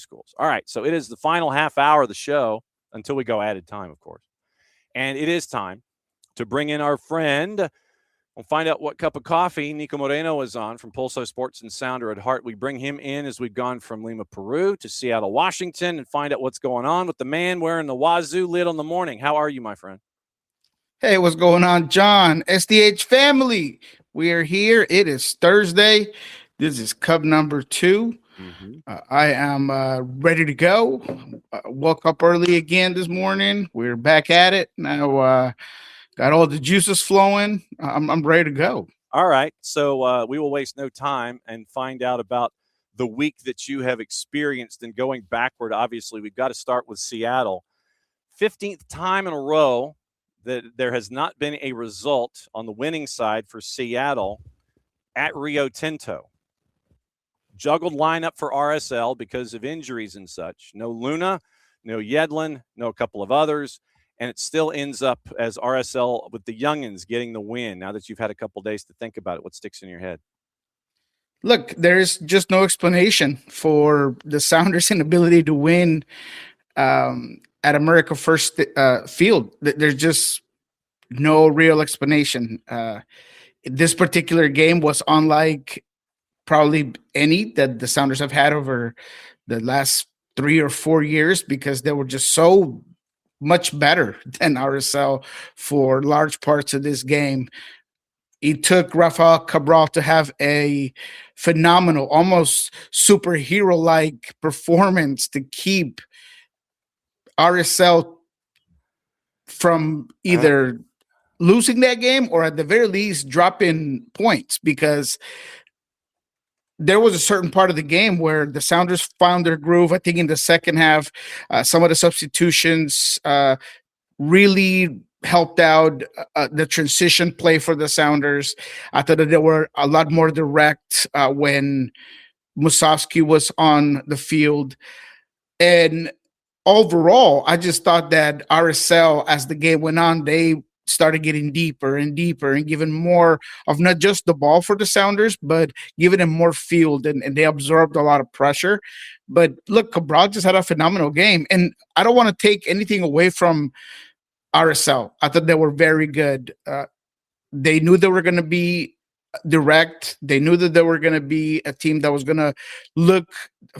schools. All right, so it is the final half hour of the show until we go added time, of course. And it is time to bring in our friend. We'll find out what cup of coffee Niko Moreno is on from Pulso Sports and Sounder at Heart. We bring him in as we've gone from Lima, Peru to Seattle, Washington, and find out what's going on with the man wearing the Wazoo lid on the morning. How are you, my friend? Hey, what's going on, John? SDH family, we are here. It is Thursday. This is cup number 2. I am ready to go. Woke up early again this morning. We're back at it now. Got all the juices flowing. I'm ready to go. All right, so we will waste no time and find out about the week that you have experienced. And going backward, obviously, we've got to start with Seattle. 15th time in a row that there has not been a result on the winning side for Seattle at Rio Tinto. Juggled lineup for RSL because of injuries and such. No Luna, no Yedlin, no a couple of others, and it still ends up as RSL with the youngins getting the win. Now that you've had a couple days to think about it, what sticks in your head? Look, there's just no explanation for the Sounders' inability to win at America First Field. There's just no real explanation. This particular game was unlike probably any that the Sounders have had over the last 3 or 4 years because they were just so much better than RSL for large parts of this game. It took Rafael Cabral to have a phenomenal, almost superhero-like performance to keep RSL from either losing that game or at the very least dropping points, because there was a certain part of the game where the Sounders found their groove. I think in the second half, some of the substitutions really helped out the transition play for the Sounders. I thought that they were a lot more direct when Musovski was on the field. And overall, I just thought that RSL, as the game went on, they started getting deeper and deeper and giving more of not just the ball for the Sounders, but giving them more field, and they absorbed a lot of pressure. But look, Cabral just had a phenomenal game, and I don't want to take anything away from RSL. I thought they were very good. They knew they were going to be direct. They knew that they were going to be a team that was going to look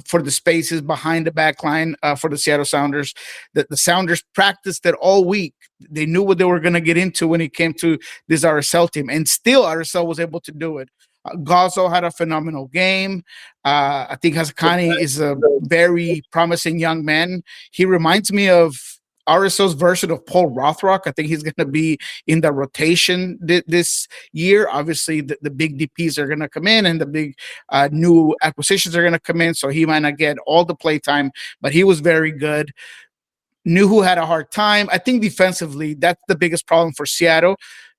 for the spaces behind the back line for the Seattle Sounders. The Sounders practiced it all week. They knew what they were going to get into when it came to this RSL team, and still RSL was able to do it. Gazzo had a phenomenal game. I think Hazakani is a very promising young man. He reminds me of RSL's version of Paul Rothrock. I think he's going to be in the rotation this year. Obviously, the big DPs are going to come in and the big new acquisitions are going to come in, so he might not get all the play time, but he was very good. Nuhu had a hard time. I think defensively, that's the biggest problem for Seattle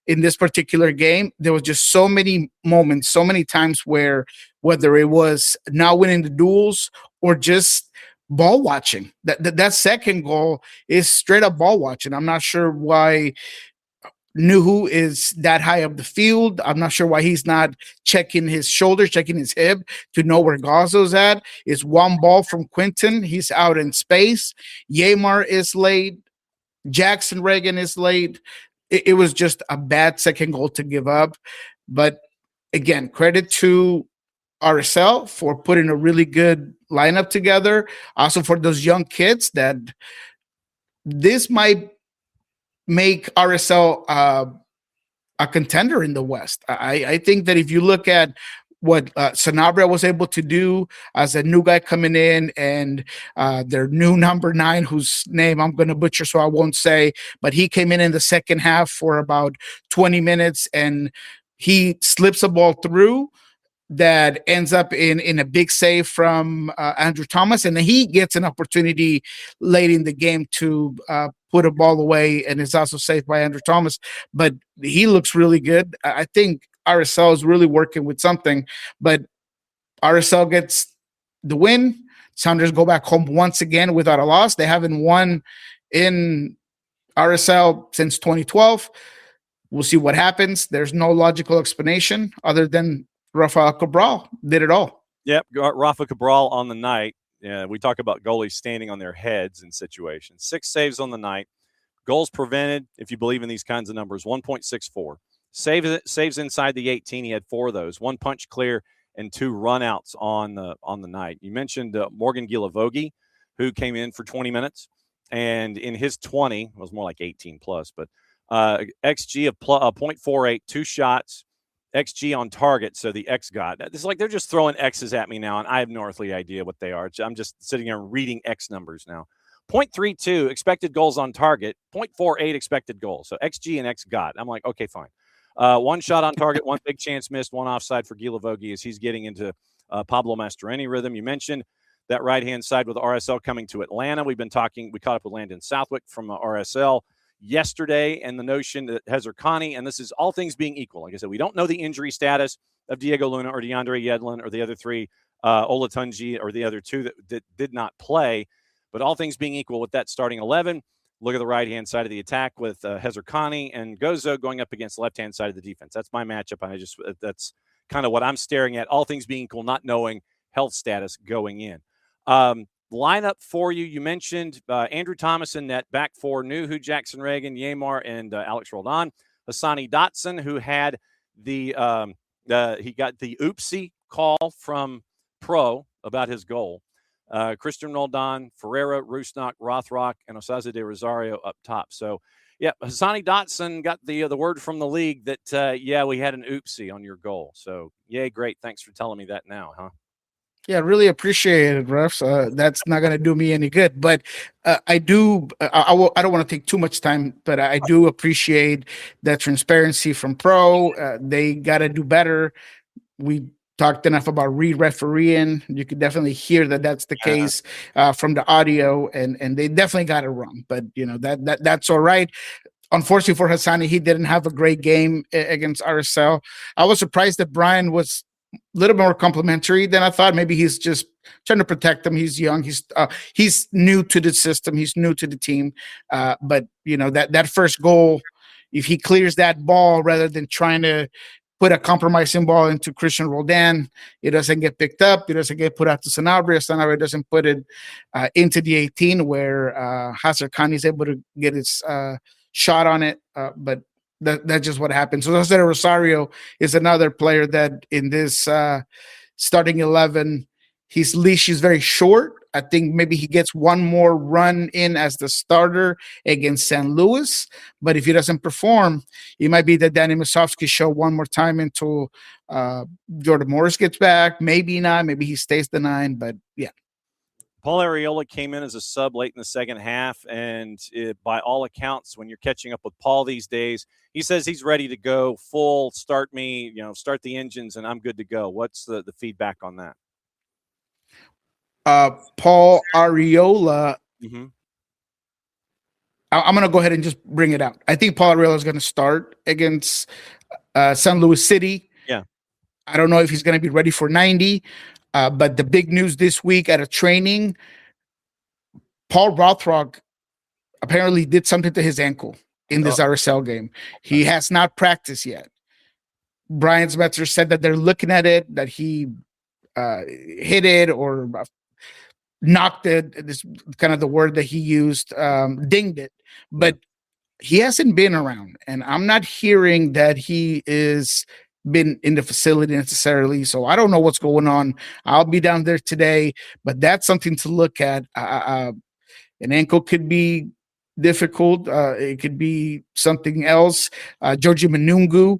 in this particular game. There was just so many moments, so many times where whether it was not winning the duels or just ball watching. That second goal is straight up ball watching. I'm not sure why Nuhu is that high up the field. I'm not sure why he's not checking his shoulders, checking his hip to know where Gazzo's at. It's one ball from Quinton. He's out in space. Yamar is late. Jackson Reagan is late. It was just a bad second goal to give up. But again, credit to RSL for putting a really good lineup together. Also for those young kids, that this might make RSL a contender in the West. I think that if you look at what Sanabria was able to do as a new guy coming in, and their new number 9, whose name I'm going to butcher, so I won't say, but he came in the second half for about 20 minutes, and he slips a ball through that ends up in a big save from Andrew Thomas, and then he gets an opportunity late in the game to put a ball away, and is also saved by Andrew Thomas. But he looks really good. I think RSL is really working with something, but RSL gets the win. Sounders go back home once again without a loss. They haven't won in RSL since 2012. We'll see what happens. There's no logical explanation other than Rafael Cabral did it all. Yep, Rafa Cabral on the night. We talk about goalies standing on their heads in situations. 6 saves on the night. Goals prevented, if you believe in these kinds of numbers, 1.64. Saves inside the 18. He had 4 of those. 1 punch clear and 2 runouts on the night. You mentioned Morgan Gilavogi, who came in for 20 minutes, and in his 20, it was more like 18 plus, but XG of 0.48, 2 shots, XG on target, so the X got. It's like they're just throwing X's at me now, and I have no earthly idea what they are. I'm just sitting here reading X numbers now. 0.32 expected goals on target, 0.48 expected goals. So XG and X got. I'm like, okay, fine. 1 shot on target, 1 big chance missed, 1 offside for Gilavogi as he's getting into Pablo Mastroeni rhythm. You mentioned that right-hand side with RSL coming to Atlanta. We caught up with Landon Southwick from RSL yesterday, and the notion that Hezer Connie, and this is all things being equal. Like I said, we don't know the injury status of Diego Luna or DeAndre Yedlin or the other 3, Olatunji or the other 2 that did not play. But all things being equal with that starting 11, look at the right-hand side of the attack with Hezer Connie and Gozo going up against the left-hand side of the defense. That's my matchup, and that's kind of what I'm staring at, all things being equal, not knowing health status going in. Lineup for you. You mentioned Andrew Thomas in net, back 4, Nuhu, Jackson Reagan, Yamar, and Alex Roldan. Hassani Dotson, who had he got the oopsie call from Pro about his goal. Christian Roldan, Ferreira, Rusnak, Rothrock, and Osaze de Rosario up top. So, yeah, Hassani Dotson got the word from the league that, we had an oopsie on your goal. So, yay, great. Thanks for telling me that now, huh? Yeah, really appreciate it, refs. That's not going to do me any good. But I don't want to take too much time, but I do appreciate the transparency from Pro. They got to do better. We talked enough about re-refereeing. You could definitely hear that that's the case from the audio, and they definitely got it wrong. But, that's all right. Unfortunately for Hassani, he didn't have a great game against RSL. I was surprised that Brian was a little more complimentary than I thought. Maybe he's just trying to protect him. He's young. He's new to the system. He's new to the team. But that first goal, if he clears that ball rather than trying to put a compromising ball into Christian Roldan, it doesn't get picked up. It doesn't get put out to Sanabria. Sanabria doesn't put it into the 18 where Hezer Connie is able to get his shot on it. But that's just what happened. So Jose Rosario is another player that in this starting 11, his leash is very short. I think maybe he gets one more run in as the starter against St. Louis. But if he doesn't perform, it might be that Danny Musovski show one more time until Jordan Morris gets back. Maybe not. Maybe he stays the 9. But, yeah. Paul Arriola came in as a sub late in the second half, and by all accounts, when you're catching up with Paul these days, he says he's ready to go full, start the engines, and I'm good to go. What's the feedback on that? Paul Arriola, I'm going to go ahead and just bring it out. I think Paul Arriola is going to start against St. Louis City. Yeah. I don't know if he's going to be ready for 90. But the big news this week at a training, Paul Rothrock apparently did something to his ankle in this RSL game. He has not practiced yet. Brian Smetzer said that they're looking at it, that he hit it or knocked it. This kind of the word that he used, dinged it. But he hasn't been around, and I'm not hearing that he is been in the facility necessarily, so I don't know what's going on. I'll be down there today, but that's something to look at. An ankle could be difficult. It could be something else. Georgie Manungu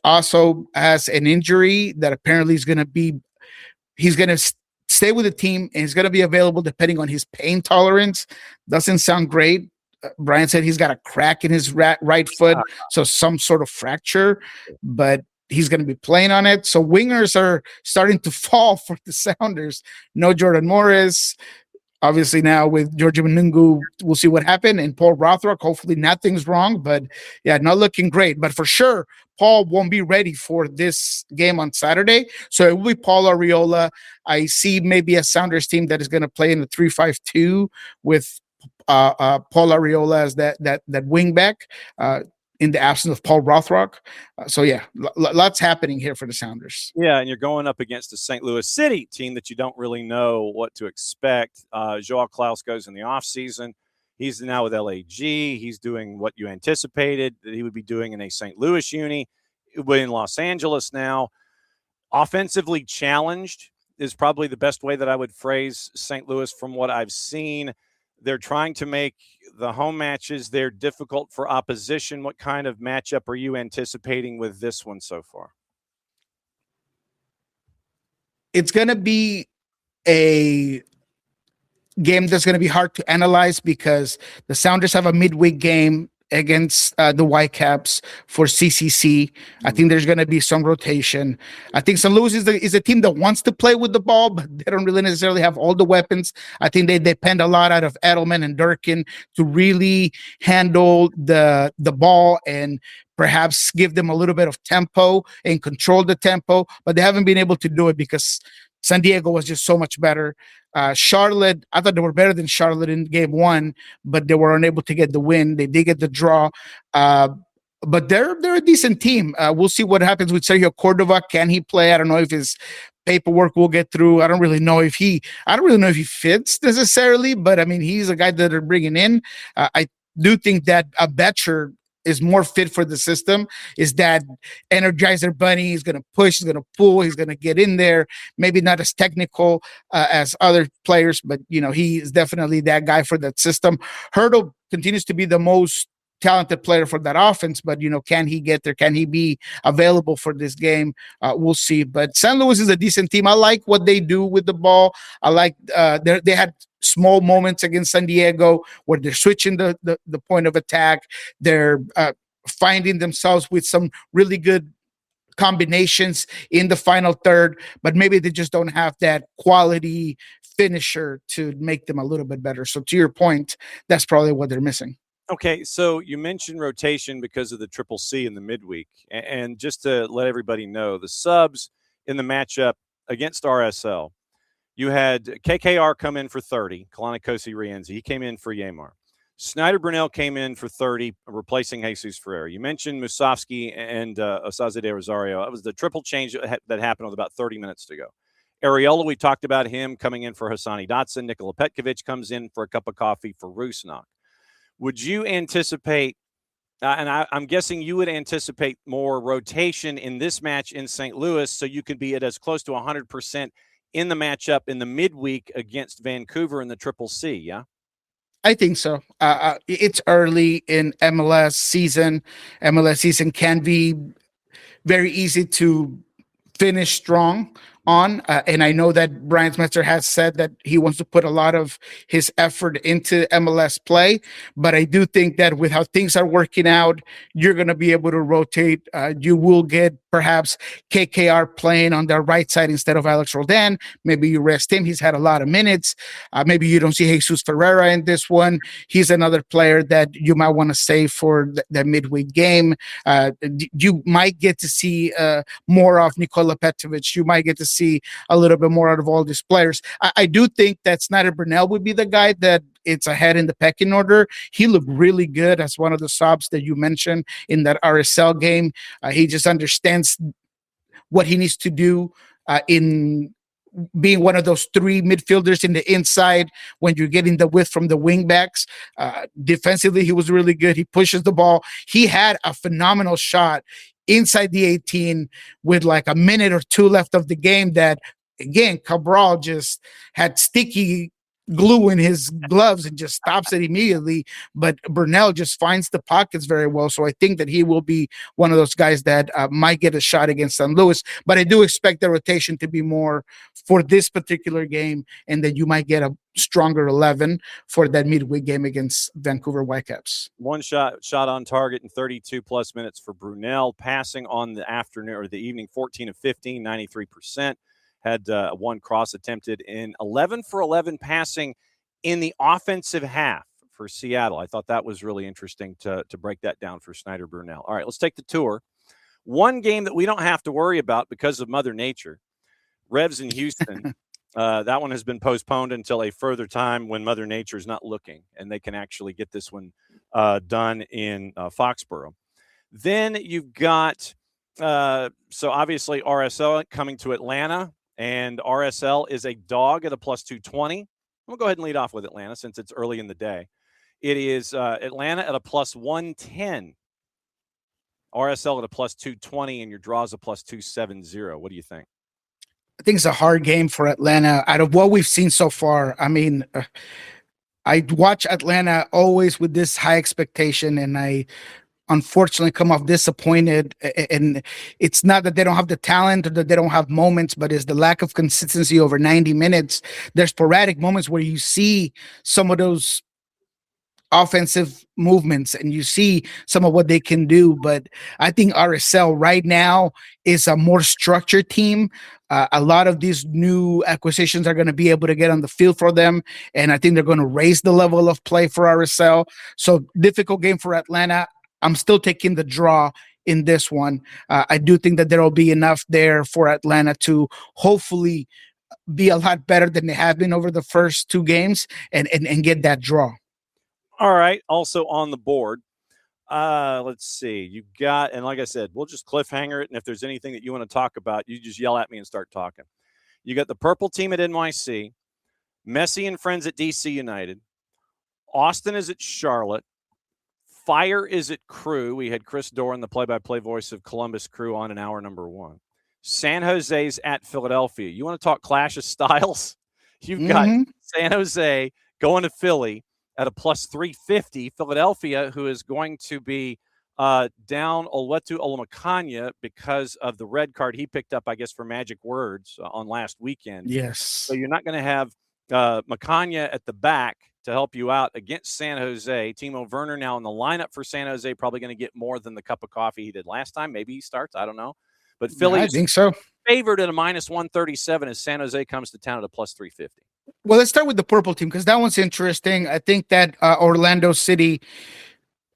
also has an injury that apparently is going to be. He's going to stay with the team, and he's going to be available depending on his pain tolerance. Doesn't sound great. Brian said he's got a crack in his right foot, so some sort of fracture, but he's going to be playing on it. So wingers are starting to fall for the Sounders. No Jordan Morris. Obviously now with Georgie Manungu, we'll see what happened. And Paul Rothrock, hopefully nothing's wrong. But, yeah, not looking great. But for sure, Paul won't be ready for this game on Saturday. So it will be Paul Arriola. I see maybe a Sounders team that is going to play in the 3-5-2 with Paul Arriola as that wing back. in the absence of Paul Rothrock. So yeah, lots happening here for the Sounders. Yeah, and you're going up against a St. Louis City team that you don't really know what to expect. Joao Klaus goes in the offseason. He's now with LAG. He's doing what you anticipated that he would be doing in a St. Louis uni. In Los Angeles now. Offensively challenged is probably the best way that I would phrase St. Louis from what I've seen. They're trying to make the home matches there difficult for opposition. What kind of matchup are you anticipating with this one so far? It's going to be a game that's going to be hard to analyze because the Sounders have a midweek game against the Whitecaps for CCC. I think there's going to be some rotation. I think St. Louis is a team that wants to play with the ball, but they don't really necessarily have all the weapons. I think they depend a lot out of Edelman and Durkin to really handle the ball and perhaps give them a little bit of tempo and control the tempo, but they haven't been able to do it because San Diego was just so much better. Charlotte, I thought they were better than Charlotte in game one, but they were unable to get the win. They did get the draw. But they're a decent team. We'll see what happens with Sergio Cordova. Can he play? I don't know if his paperwork will get through. I don't really know if he fits necessarily, but I mean, he's a guy that they're bringing in. I do think that a Betcher is more fit for the system, is that energizer bunny. He's going to push, he's going to pull, he's going to get in there. Maybe not as technical as other players, but he is definitely that guy for that system. Hurdle continues to be the most talented player for that offense, but can he get there? Can he be available for this game? We'll see. But San Luis is a decent team. I like what they do with the ball. I like they had small moments against San Diego where they're switching the point of attack. They're finding themselves with some really good combinations in the final third, but maybe they just don't have that quality finisher to make them a little bit better. So to your point, that's probably what they're missing. Okay, so you mentioned rotation because of the Triple C in the midweek. And just to let everybody know, the subs in the matchup against RSL, you had KKR come in for 30, Kalani Kosi Rienzi. He came in for Yamar. Snyder Brunel came in for 30, replacing Jesus Ferreira. You mentioned Musovski and Osaze de Rosario. That was the triple change that happened with about 30 minutes to go. Areola, we talked about him coming in for Hassani Dotson. Nikola Petkovic comes in for a cup of coffee for Rusnak. Would you anticipate, and I'm guessing you would anticipate more rotation in this match in St. Louis so you could be at as close to 100% in the matchup in the midweek against Vancouver in the Triple C, yeah? I think so. It's early in MLS season. MLS season can be very easy to finish strong on. And I know that Brian Smetzer has said that he wants to put a lot of his effort into MLS play. But I do think that with how things are working out, you're going to be able to rotate. You will get perhaps KKR playing on the right side instead of Alex Roldan. Maybe you rest him. He's had a lot of minutes. Maybe you don't see Jesus Ferreira in this one. He's another player that you might want to save for the midweek game. You might get to see more of Nikola Petrovic. You might get to see a little bit more out of all these players. I do think that Snyder Brunel would be the guy that it's ahead in the pecking order. He looked really good as one of the subs that you mentioned in that RSL game. He just understands what he needs to do in being one of those three midfielders in the inside when you're getting the width from the wing backs. Defensively, he was really good. He pushes the ball. He had a phenomenal shot inside the 18 with like a minute or two left of the game that, again, Cabral just had sticky glue in his gloves and just stops it immediately. But Brunel just finds the pockets very well. So I think that he will be one of those guys that might get a shot against San Luis. But I do expect the rotation to be more for this particular game, and that you might get a stronger 11 for that midweek game against Vancouver Whitecaps. One shot on target in 32 plus minutes for Brunel. Passing on the afternoon or the evening, 14 of 15, 93%. Had one cross attempted in 11 for 11 passing in the offensive half for Seattle. I thought that was really interesting to break that down for Snyder Brunel. All right, let's take the tour. One game that we don't have to worry about because of Mother Nature, Revs in Houston. That one has been postponed until a further time when Mother Nature is not looking, and they can actually get this one done in Foxborough. Then you've got, so obviously RSL coming to Atlanta, and RSL is a dog at a plus 220. We'll go ahead and lead off with Atlanta since it's early in the day. It is Atlanta at a plus 110. RSL at a plus 220, and your draws a plus 270. What do you think? I think it's a hard game for Atlanta. Out of what we've seen so far, I mean, I watch Atlanta always with this high expectation, and I unfortunately come off disappointed. And it's not that they don't have the talent or that they don't have moments, but it's the lack of consistency over 90 minutes. There's sporadic moments where you see some of those offensive movements and you see some of what they can do. But I think RSL right now is a more structured team. A lot of these new acquisitions are going to be able to get on the field for them, and I think they're going to raise the level of play for RSL. So difficult game for Atlanta. I'm still taking the draw in this one. I do think that there will be enough there for Atlanta to hopefully be a lot better than they have been over the first two games and get that draw. All right. Also on the board, let's see. You got, and like I said, we'll just cliffhanger it. And if there's anything that you want to talk about, you just yell at me and start talking. You got the purple team at NYC, Messi and friends at DC United, Austin is at Charlotte, Fire is at Crew. We had Chris Doran, the play-by-play voice of Columbus Crew, on in hour number one. San Jose's at Philadelphia. You want to talk clash of styles? You've got San Jose going to Philly at a plus 350. Philadelphia, who is going to be down Oluwetu Olumakanya because of the red card he picked up, I guess, for Magic Words on last weekend. Yes. So you're not going to have Makanya at the back to help you out against San Jose. Timo Werner now in the lineup for San Jose, probably going to get more than the cup of coffee he did last time. Maybe he starts. I don't know. But Philly's I think so. Favored at a minus 137 as San Jose comes to town at a plus 350. Well, let's start with the purple team because that one's interesting. I think that Orlando City,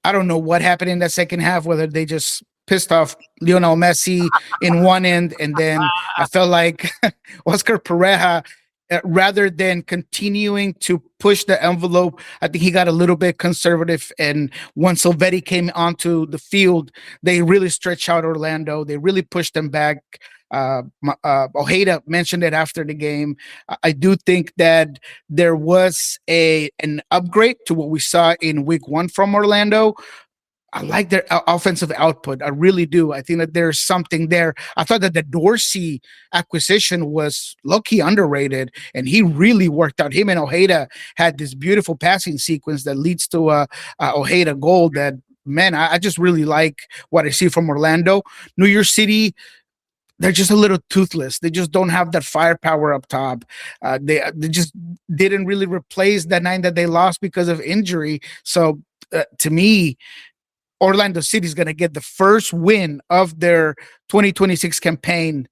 I don't know what happened in that second half, whether they just pissed off Lionel Messi in one end, and then I felt like Oscar Pereja, rather than continuing to push the envelope, I think he got a little bit conservative. And once Silvetti came onto the field, they really stretched out Orlando. They really pushed them back. Ojeda mentioned it after the game. I do think that there was an upgrade to what we saw in week one from Orlando. I like their offensive output. I really do. I think that there's something there. I thought that the Dorsey acquisition was low-key underrated, and he really worked out. Him and Ojeda had this beautiful passing sequence that leads to a Ojeda goal that, man, I just really like what I see from Orlando. New York City, they're just a little toothless. They just don't have that firepower up top. They just didn't really replace that 9 that they lost because of injury. So to me, Orlando City is going to get the first win of their 2026 campaign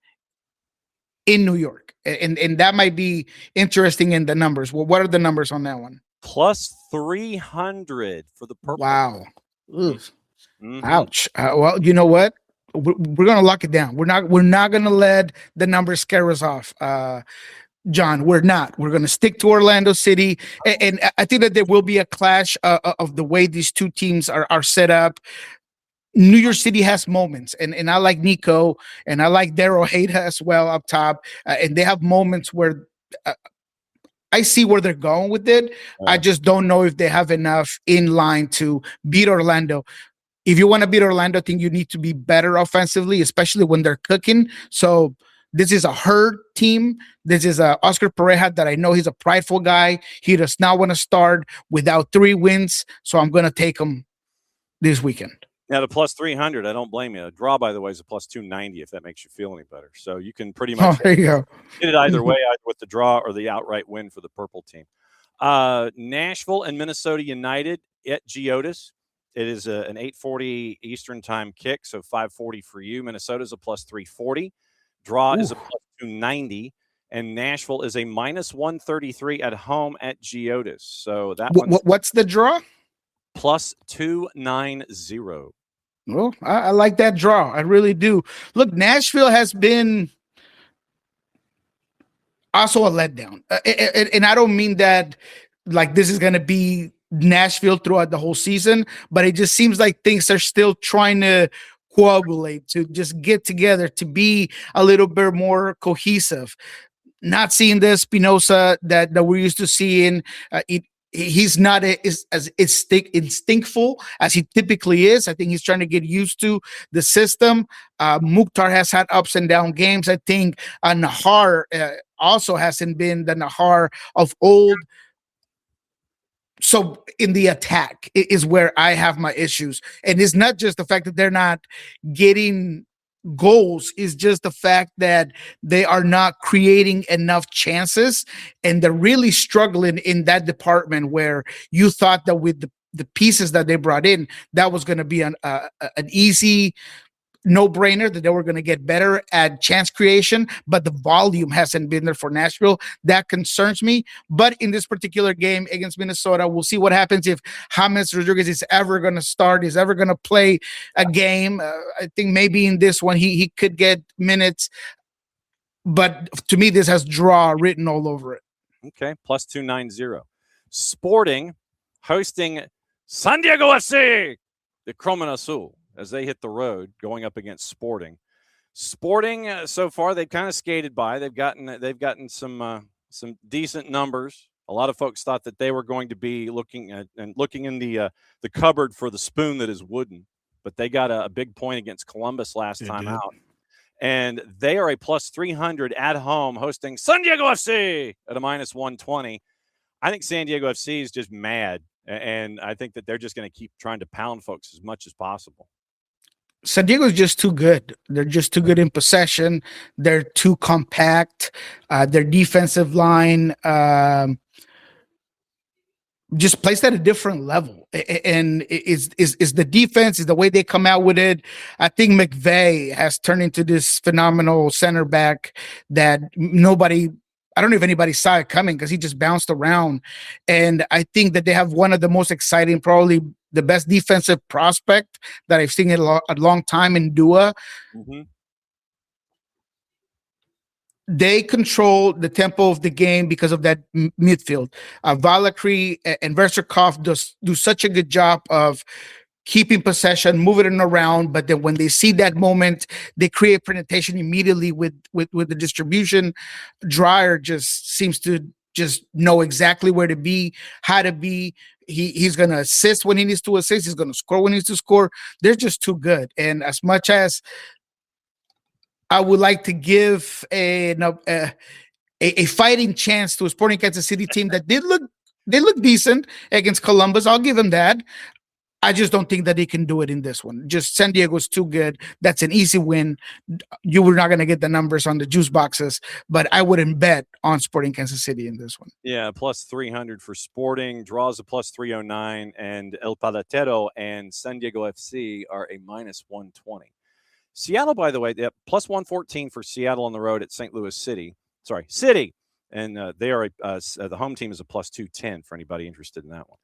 in New York. And that might be interesting in the numbers. Well, what are the numbers on that one? Plus 300 for the purple. Wow. Ouch. Well, you know what? We're going to lock it down. We're not going to let the numbers scare us off. John, we're not. We're going to stick to Orlando City. And I think that there will be a clash of the way these two teams are set up. New York City has moments, and I like Niko, and I like Daryl Ojeda as well up top. And they have moments where I see where they're going with it. I just don't know if they have enough in line to beat Orlando. If you want to beat Orlando, I think you need to be better offensively, especially when they're cooking. So this is a herd team. This is a Oscar Pereja that I know he's a prideful guy. He does not want to start without 3 wins. So I'm going to take him this weekend. Now, the plus 300, I don't blame you. A draw, by the way, is a plus 290 if that makes you feel any better. So you can pretty much there you go. Get it either way, either with the draw or the outright win for the purple team. Nashville and Minnesota United at Geodis. It is an 8:40 Eastern time kick, so 5:40 for you. Minnesota's a plus 340. Draw is a plus 290, and Nashville is a minus 133 at home at Geodis. So that what's the draw? Plus 290. Well, I like that draw. I really do. Look, Nashville has been also a letdown, and I don't mean that like this is going to be Nashville throughout the whole season, but it just seems like things are still trying to coagulate, to just get together, to be a little bit more cohesive. Not seeing the Espinosa that we're used to seeing. He's not as instinctful as he typically is. I think he's trying to get used to the system. Mukhtar has had ups and down games. I think Nahar also hasn't been the Nahar of old. So in the attack is where I have my issues. And it's not just the fact that they're not getting goals, is just the fact that they are not creating enough chances, and they're really struggling in that department, where you thought that with the pieces that they brought in, that was going to be an easy no-brainer, that they were going to get better at chance creation, but the volume hasn't been there for Nashville. That concerns me. But in this particular game against Minnesota, we'll see what happens if James Rodriguez is ever going to start, is ever going to play a game. I think maybe in this one he could get minutes, but to me this has draw written all over it. Okay, plus 290. Sporting hosting San Diego FC, the Croman Azul, as they hit the road going up against Sporting. Sporting, so far, they've kind of skated by. They've gotten some decent numbers. A lot of folks thought that they were going to be looking in the cupboard for the spoon that is wooden, but they got a big point against Columbus last time out. And they are a plus 300 at home hosting San Diego FC at a minus 120. I think San Diego FC is just mad, and I think that they're just going to keep trying to pound folks as much as possible. San Diego's just too good. They're just too good in possession. They're too compact. Their defensive line just placed at a different level. And is the defense, is the way they come out with it. I think McVay has turned into this phenomenal center back that I don't know if anybody saw it coming, because he just bounced around. And I think that they have one of the most exciting, probably the best defensive prospect that I've seen in a long time in Dua. Mm-hmm. They control the tempo of the game because of that midfield. Valakri and Versakov do such a good job of keeping possession, moving it around, but then when they see that moment, they create presentation immediately with the distribution. Dreyer just seems to just know exactly where to be, how to be. He's going to assist when he needs to assist. He's going to score when he needs to score. They're just too good. And as much as I would like to give a fighting chance to a Sporting Kansas City team that did look decent against Columbus, I'll give them that. I just don't think that they can do it in this one. Just San Diego's too good. That's an easy win. You were not going to get the numbers on the juice boxes, but I wouldn't bet on Sporting Kansas City in this one. Yeah, plus 300 for Sporting, draws a plus 309, and El Palatero and San Diego FC are a minus 120. Seattle, by the way, plus 114 for Seattle on the road at St. Louis City. And they are the home team is a plus 210 for anybody interested in that one.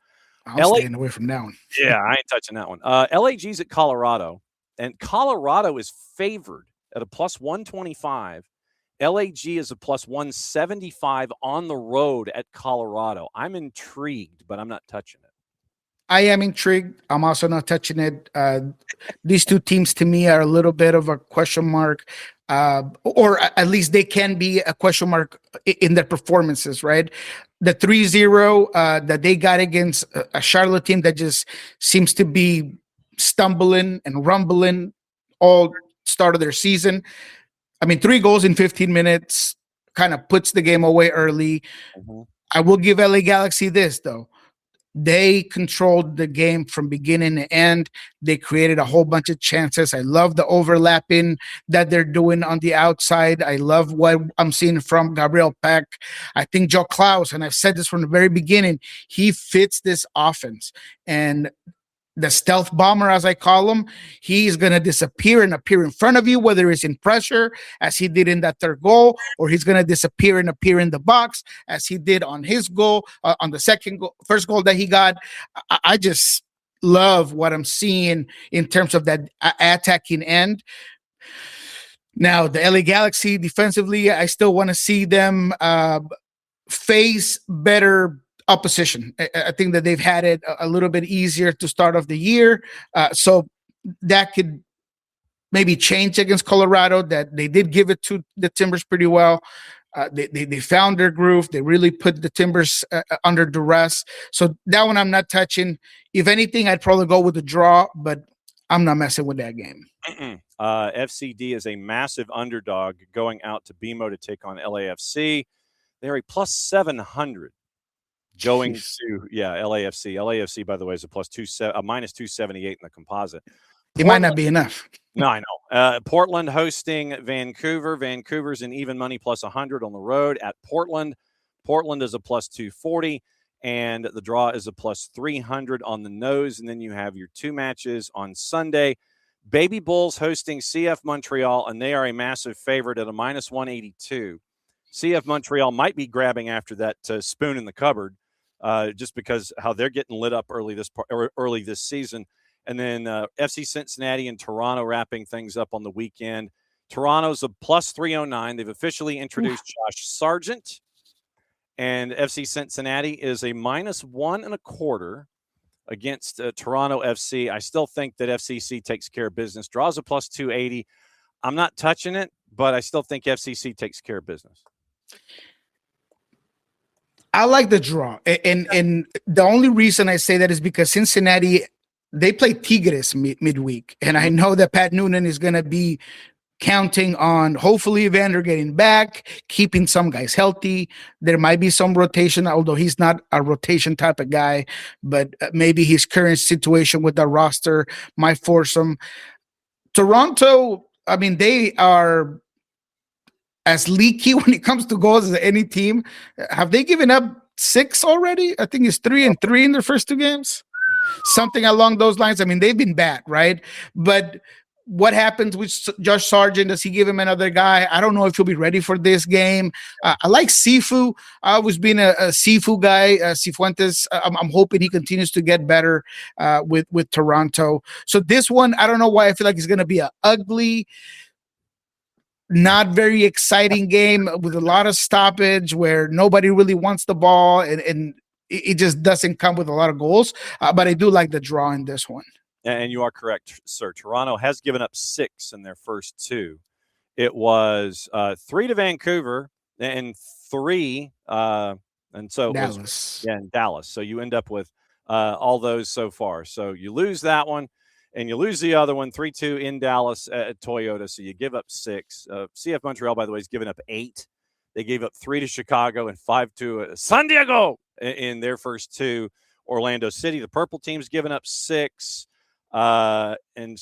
I'm staying away from that one. Yeah, I ain't touching that one. LAG's at Colorado, and Colorado is favored at a plus 125. LAG is a plus 175 on the road at Colorado. I'm intrigued, but I'm not touching it. I am intrigued. I'm also not touching it. These two teams, to me, are a little bit of a question mark, or at least they can be a question mark in their performances, right? The 3-0 that they got against a Charlotte team that just seems to be stumbling and rumbling all start of their season. I mean, 3 goals in 15 minutes kind of puts the game away early. Mm-hmm. I will give LA Galaxy this, though. They controlled the game from beginning to end. They created a whole bunch of chances. I love the overlapping that they're doing on the outside. I love what I'm seeing from Gabriel Peck. I think Joe Klaus, and I've said this from the very beginning, he fits this offense. And the stealth bomber, as I call him, he's going to disappear and appear in front of you, whether it's in pressure, as he did in that third goal, or he's going to disappear and appear in the box, as he did on his goal, on the first goal that he got. I just love what I'm seeing in terms of that attacking end. Now, the LA Galaxy defensively, I still want to see them face better opposition. I think that they've had it a little bit easier to start off the year. So that could maybe change against Colorado, that they did give it to the Timbers pretty well. They found their groove. They really put the Timbers under duress. So that one I'm not touching. If anything, I'd probably go with the draw, but I'm not messing with that game. FCD is a massive underdog going out to BMO to take on LAFC. They're a plus 700 going to LAFC. LAFC, by the way, is a minus 278 in the composite. It might not be enough. No, I know. Portland hosting Vancouver. Vancouver's an even money plus 100 on the road at Portland. Portland is a plus 240, and the draw is a plus 300 on the nose. And then you have your two matches on Sunday. Baby Bulls hosting CF Montreal, and they are a massive favorite at a minus 182. CF Montreal might be grabbing after that spoon in the cupboard, just because how they're getting lit up early this season. And then FC Cincinnati and Toronto wrapping things up on the weekend. Toronto's a plus 309. They've officially introduced Josh Sargent. And FC Cincinnati is a minus 1.25 against Toronto FC. I still think that FCC takes care of business. Draws a plus 280. I'm not touching it, but I still think FCC takes care of business. I like the draw. And the only reason I say that is because Cincinnati, they play Tigres midweek. And I know that Pat Noonan is going to be counting on hopefully Evander getting back, keeping some guys healthy. There might be some rotation, although he's not a rotation type of guy, but maybe his current situation with the roster might force him. Toronto, I mean, they are as leaky when it comes to goals as any team. Have they given up 6 already? I think it's 3-3 in their first 2 games. Something along those lines. I mean, they've been bad, right? But what happens with Josh Sargent? Does he give him another guy? I don't know if he'll be ready for this game. I like Sifu. I always been a Sifu guy, Cifuentes. I'm hoping he continues to get better with Toronto. So this one, I don't know why I feel like it's going to be an ugly, not very exciting game with a lot of stoppage where nobody really wants the ball and it just doesn't come with a lot of goals. But I do like the draw in this one. And you are correct, sir. Toronto has given up 6 in their first 2. It was 3 to Vancouver and 3, and so Dallas. In Dallas. So you end up with all those so far. So you lose that one, and you lose the other one, 3-2 in Dallas at Toyota. So you give up 6. CF Montreal, by the way, has given up 8. They gave up 3 to Chicago and 5 to San Diego in their first 2. Orlando City, the purple team's given up 6. And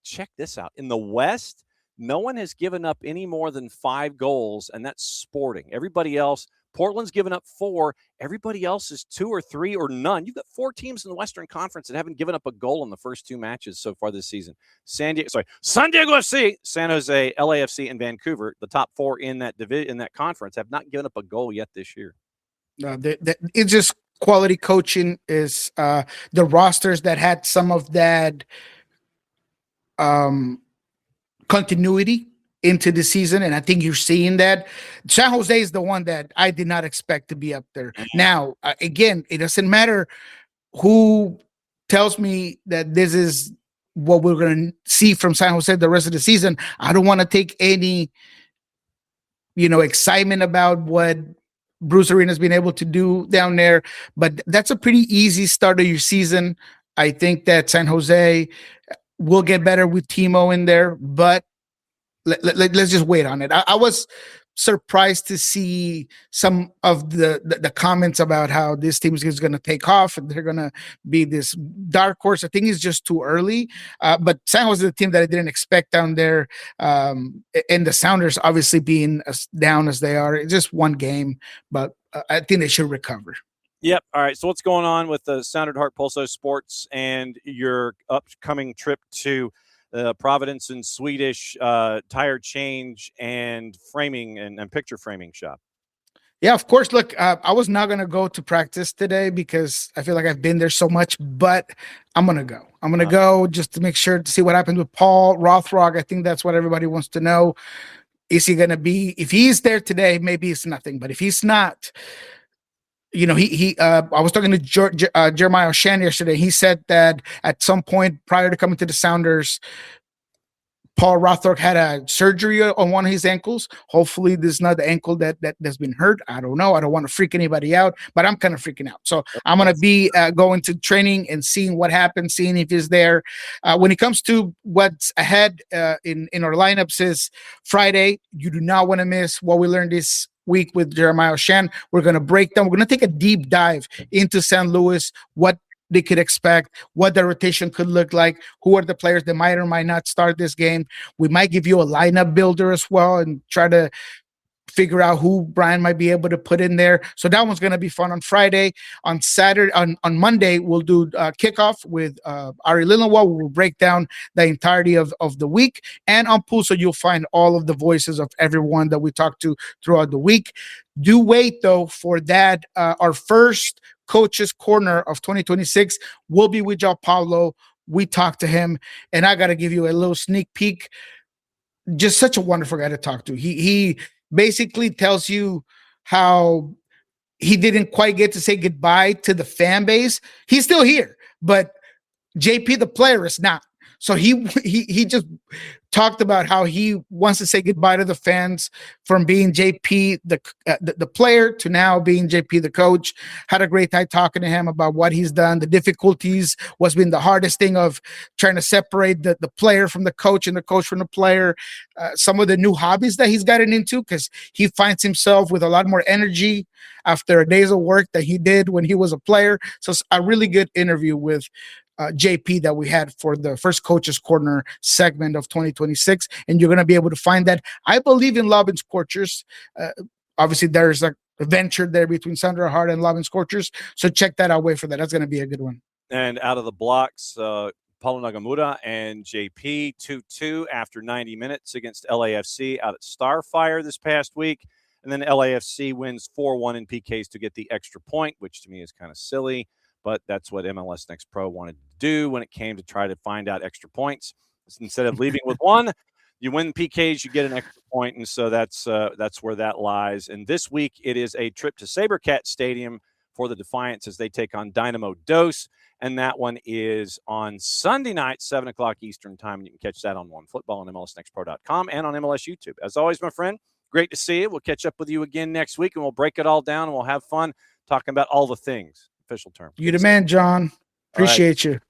check this out. In the West, no one has given up any more than 5 goals, and that's Sporting. Everybody else, Portland's given up 4. Everybody else is 2 or 3 or none. You've got 4 teams in the Western Conference that haven't given up a goal in the first 2 matches so far this season. San Diego FC, San Jose, LAFC, and Vancouver, the top 4 in that division, in that conference, have not given up a goal yet this year. It's just quality coaching. Is the rosters that had some of that continuity into the season, and I think you're seeing that. San Jose is the one that I did not expect to be up there. Now, again, it doesn't matter who tells me that this is what we're going to see from San Jose the rest of the season. I don't want to take any, excitement about what Bruce Arena's been able to do down there, but that's a pretty easy start of your season. I think that San Jose will get better with Timo in there, but let's just wait on it. I was surprised to see some of the comments about how this team is going to take off and they're going to be this dark horse. I think it's just too early, but San Jose is a team that I didn't expect down there, and the Sounders obviously being as down as they are. It's just one game, but I think they should recover. Yep. All right. So what's going on with the Sounded Heart Pulso Sports and your upcoming trip to Providence and Swedish tire change and framing and picture framing shop? Yeah, of course. Look, I was not going to go to practice today because I feel like I've been there so much, but I'm going to go. I'm going to go just to make sure to see what happens with Paul Rothrock. I think that's what everybody wants to know. Is he going to be, if he's there today, maybe it's nothing, but if he's not, I was talking to Jeremiah Oshan yesterday. He said that at some point prior to coming to the Sounders, Paul Rothrock had a surgery on one of his ankles. Hopefully, this is not the ankle that's been hurt. I don't know. I don't want to freak anybody out, but I'm kind of freaking out. So I'm going to be going to training and seeing what happens, seeing if he's there. When it comes to what's ahead in our lineups is Friday. You do not want to miss what we learned this week with Jeremiah Oshan. We're going to break down. We're going to take a deep dive into St. Louis, what they could expect, what the rotation could look like, who are the players that might or might not start this game. We might give you a lineup builder as well and try to figure out who Brian might be able to put in there. So that one's going to be fun on Friday. On Saturday, on Monday, we'll do kickoff with Ari Lillenwald. We'll break down the entirety of the week. And on Pulso, you'll find all of the voices of everyone that we talked to throughout the week. Do wait, though, for that. Our first Coach's Corner of 2026 will be with João Paulo. We talked to him, and I got to give you a little sneak peek. Just such a wonderful guy to talk to. He basically tells you how he didn't quite get to say goodbye to the fan base. He's still here, but JP, the player, is not. So he just talked about how he wants to say goodbye to the fans from being JP, the player, to now being JP, the coach. Had a great time talking to him about what he's done, the difficulties, what's been the hardest thing of trying to separate the player from the coach and the coach from the player, some of the new hobbies that he's gotten into, because he finds himself with a lot more energy after days of work that he did when he was a player. So it's a really good interview with JP that we had for the first Coach's Corner segment of 2026. And you're going to be able to find that. I believe in Love and Scorchers. Obviously, there's a venture there between Sandra Hart and Love and Scorchers. So check that out. Wait for that. That's going to be a good one. And out of the blocks, Paulo Nagamura and JP 2-2 after 90 minutes against LAFC out at Starfire this past week. And then LAFC wins 4-1 in PKs to get the extra point, which to me is kind of silly. But that's what MLS Next Pro wanted to do when it came to try to find out extra points. Instead of leaving with one, you win PKs, you get an extra point, and so that's where that lies. And this week it is a trip to SaberCat Stadium for the Defiance as they take on Dynamo Dos, and that one is on Sunday night, 7 o'clock Eastern time. And you can catch that on OneFootball on MLSNextPro.com and on MLS YouTube. As always, my friend, great to see you. We'll catch up with you again next week, and we'll break it all down, and we'll have fun talking about all the things. Official term. You the man, John. Appreciate you.